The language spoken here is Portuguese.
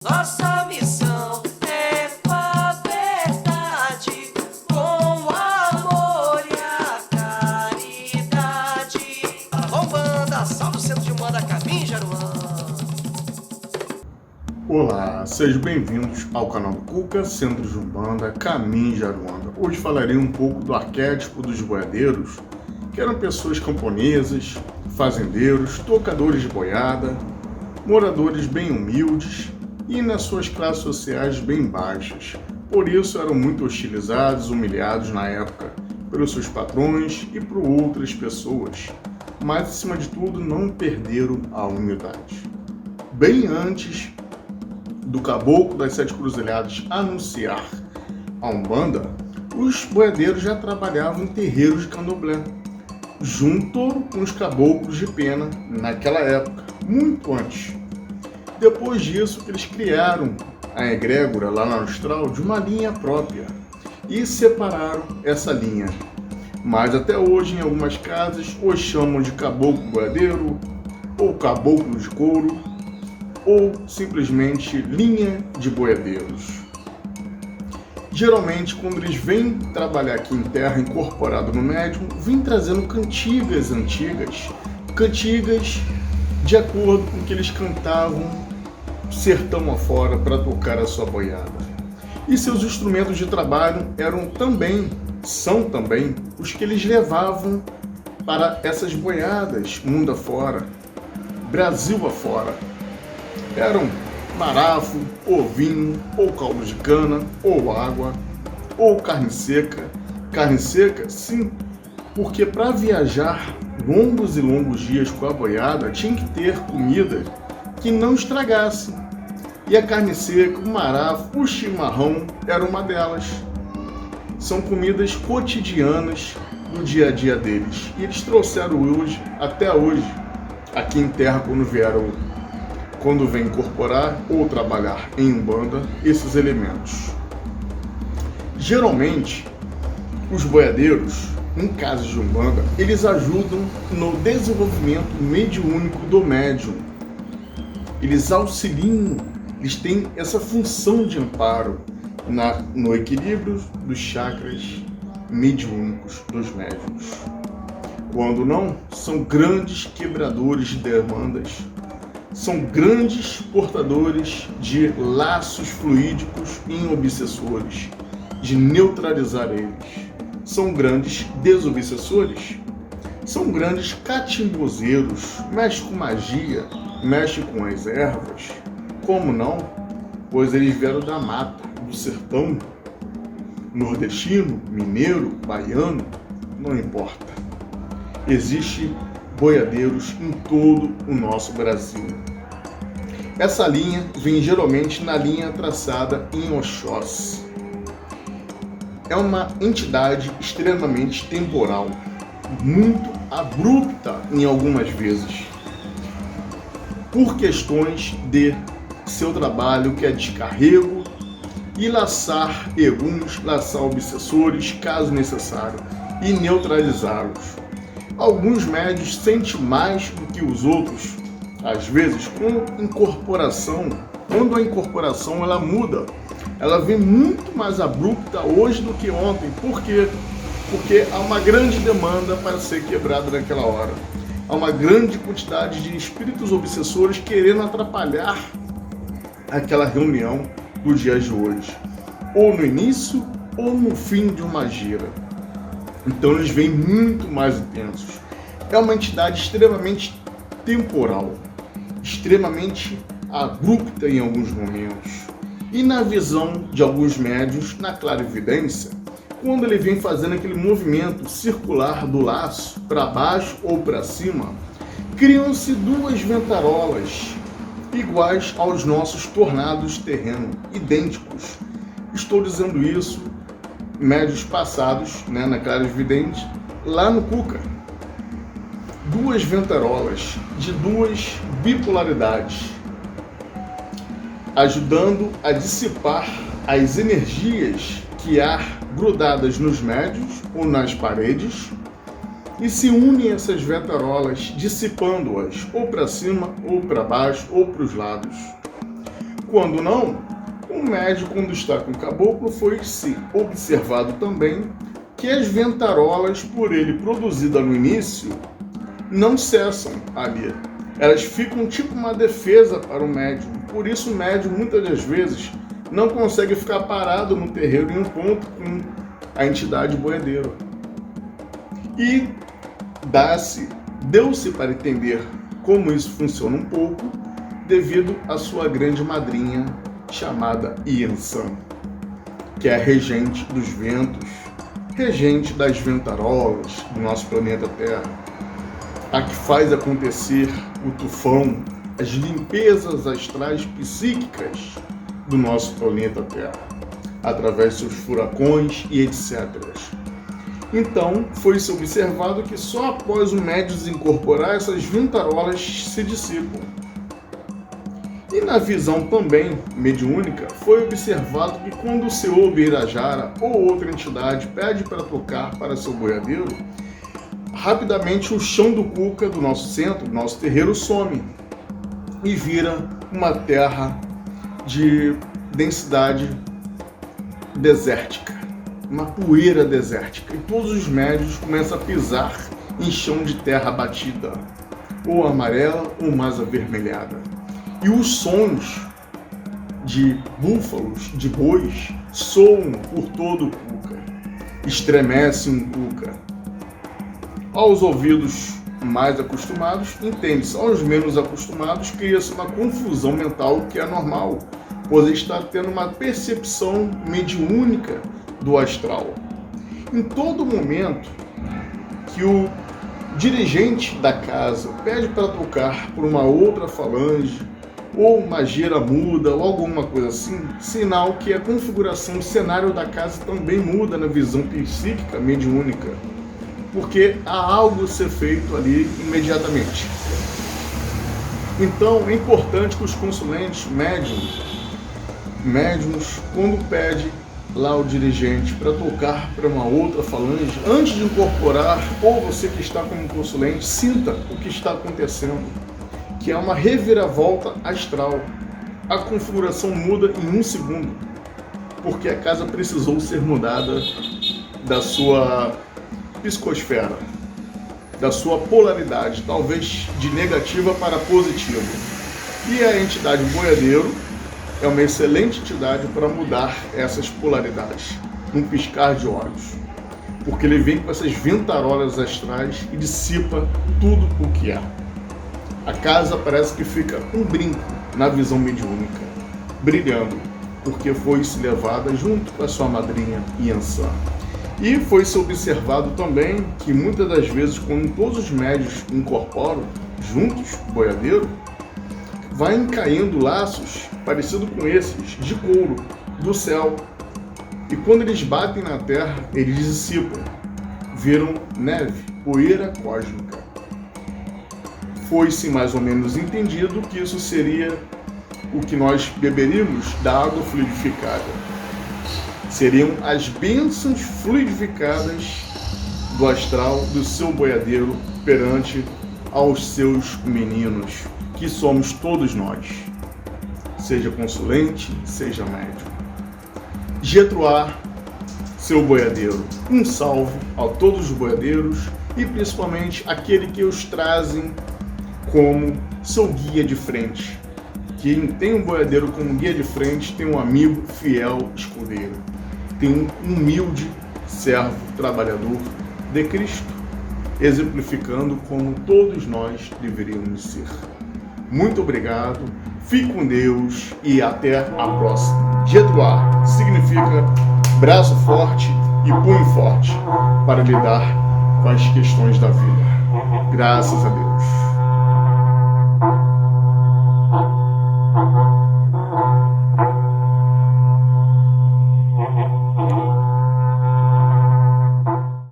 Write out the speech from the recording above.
Nossa missão é com a verdade, com amor e a caridade. Arrombanda, salve o centro de Umbanda, caminho Jaruã. Olá, sejam bem-vindos ao canal do Cuca, Centro de Umbanda, Caminho Jaruanda. Hoje falarei um pouco do arquétipo dos boiadeiros, que eram pessoas camponesas, fazendeiros, tocadores de boiada, moradores bem humildes e nas suas classes sociais bem baixas. Por isso eram muito hostilizados, humilhados na época pelos seus patrões e por outras pessoas, mas acima de tudo não perderam a humildade. Bem antes do Caboclo das Sete Cruzilhadas anunciar a Umbanda, os boiadeiros já trabalhavam em terreiros de candomblé, junto com os caboclos de pena naquela época, muito antes. Depois disso, eles criaram a egrégora lá na Austral de uma linha própria e separaram essa linha. Mas até hoje, em algumas casas, os chamam de caboclo boiadeiro, ou caboclo de couro, ou simplesmente linha de boiadeiros. Geralmente, quando eles vêm trabalhar aqui em terra, incorporado no médium, vêm trazendo cantigas antigas, cantigas de acordo com o que eles cantavam sertão afora para tocar a sua boiada. E seus instrumentos de trabalho são também os que eles levavam para essas boiadas mundo afora, Brasil afora. Eram marafo, ou vinho, ou caldo de cana, ou água, ou carne seca. Carne seca, sim, porque para viajar longos e longos dias com a boiada tinha que ter comida que não estragasse. E a carne seca, o marafo, o chimarrão era uma delas. São comidas cotidianas do dia a dia deles. E eles trouxeram hoje, até hoje, aqui em terra, quando vem incorporar ou trabalhar em Umbanda, esses elementos. Geralmente, os boiadeiros, em casos de Umbanda, eles ajudam no desenvolvimento mediúnico do médium. Eles auxiliam, eles têm essa função de amparo no equilíbrio dos chakras mediúnicos dos médiuns. Quando não, são grandes quebradores de demandas, são grandes portadores de laços fluídicos em obsessores, de neutralizar eles. São grandes desobsessores, são grandes catimbozeiros, mexem com magia, mexem com as ervas. Como não? Pois eles vieram da mata, do sertão, nordestino, mineiro, baiano, não importa. Existem boiadeiros em todo o nosso Brasil. Essa linha vem geralmente na linha traçada em Oxóssi. É uma entidade extremamente temporal, muito abrupta em algumas vezes, por questões de seu trabalho, que é descarrego e laçar eguns, laçar obsessores, caso necessário, e neutralizá-los. Alguns médios sentem mais do que os outros, às vezes com incorporação. Quando a incorporação ela muda, ela vem muito mais abrupta hoje do que ontem. Por quê? Porque há uma grande demanda para ser quebrada naquela hora. Há uma grande quantidade de espíritos obsessores querendo atrapalhar aquela reunião dos dias de hoje, ou no início ou no fim de uma gira. Então eles vêm muito mais intensos. É uma entidade extremamente temporal, extremamente abrupta em alguns momentos. E na visão de alguns médiuns, na clarividência, quando ele vem fazendo aquele movimento circular do laço para baixo ou para cima, criam-se duas ventarolas iguais aos nossos tornados terrenos, idênticos. Estou dizendo isso, médios passados, na clarividente, lá no Cuca. Duas ventarolas de duas bipolaridades, ajudando a dissipar as energias que há grudadas nos médios ou nas paredes, e se unem essas ventarolas, dissipando-as ou para cima, ou para baixo, ou para os lados. Quando não, o médium, quando está com o caboclo, foi-se observado também que as ventarolas, por ele produzidas no início, não cessam ali. Elas ficam tipo uma defesa para o médium. Por isso o médium, muitas das vezes, não consegue ficar parado no terreiro em um ponto com a entidade boiadeiro. E deu-se para entender como isso funciona um pouco, devido à sua grande madrinha, chamada Yansan, que é a regente dos ventos, regente das ventarolas do nosso planeta Terra, a que faz acontecer o tufão, as limpezas astrais psíquicas do nosso planeta Terra, através de seus furacões e etc. Então, foi-se observado que só após o médium desincorporar, essas ventarolas se dissipam. E na visão também mediúnica, foi observado que quando o Senhor Birajara ou outra entidade pede para tocar para seu boiadeiro, rapidamente o chão do cuca do nosso centro, do nosso terreiro, some e vira uma terra de densidade desértica, uma poeira desértica. E todos os médios começam a pisar em chão de terra batida, ou amarela ou mais avermelhada. E os sons de búfalos, de bois, soam por todo o cuca, estremece um cuca. Aos ouvidos mais acostumados, entende-se. Aos menos acostumados, cria-se uma confusão mental que é normal, pois está tendo uma percepção mediúnica do astral. Em todo momento que o dirigente da casa pede para tocar por uma outra falange, ou uma gira muda, ou alguma coisa assim, sinal que a configuração do cenário da casa também muda na visão psíquica mediúnica, porque há algo a ser feito ali imediatamente. Então é importante que os consulentes médiuns, quando pede lá o dirigente para tocar para uma outra falange, antes de incorporar, ou você que está como consulente, sinta o que está acontecendo, que é uma reviravolta astral. A configuração muda em 1 segundo, porque a casa precisou ser mudada da sua psicosfera, da sua polaridade, talvez de negativa para positiva. E a entidade boiadeiro é uma excelente entidade para mudar essas polaridades, num piscar de olhos, porque ele vem com essas ventarolas astrais e dissipa tudo o que é. A casa parece que fica um brinco na visão mediúnica, brilhando, porque foi-se levada junto com a sua madrinha Yansan. E foi-se observado também que muitas das vezes, quando todos os médios incorporam juntos o boiadeiro, vai caindo laços parecidos com esses, de couro, do céu. E quando eles batem na terra, eles dissipam, viram neve, poeira cósmica. Foi-se mais ou menos entendido que isso seria o que nós beberíamos da água fluidificada. Seriam as bênçãos fluidificadas do astral do seu boiadeiro perante aos seus meninos, que somos todos nós, seja consulente, seja médium. Getruá, seu boiadeiro, um salve a todos os boiadeiros e principalmente aquele que os trazem como seu guia de frente. Quem tem um boiadeiro como guia de frente tem um amigo fiel escudeiro, tem um humilde servo trabalhador de Cristo, exemplificando como todos nós deveríamos ser. Muito obrigado, fique com Deus e até a próxima. Getruá significa braço forte e punho forte para lidar com as questões da vida. Graças a Deus.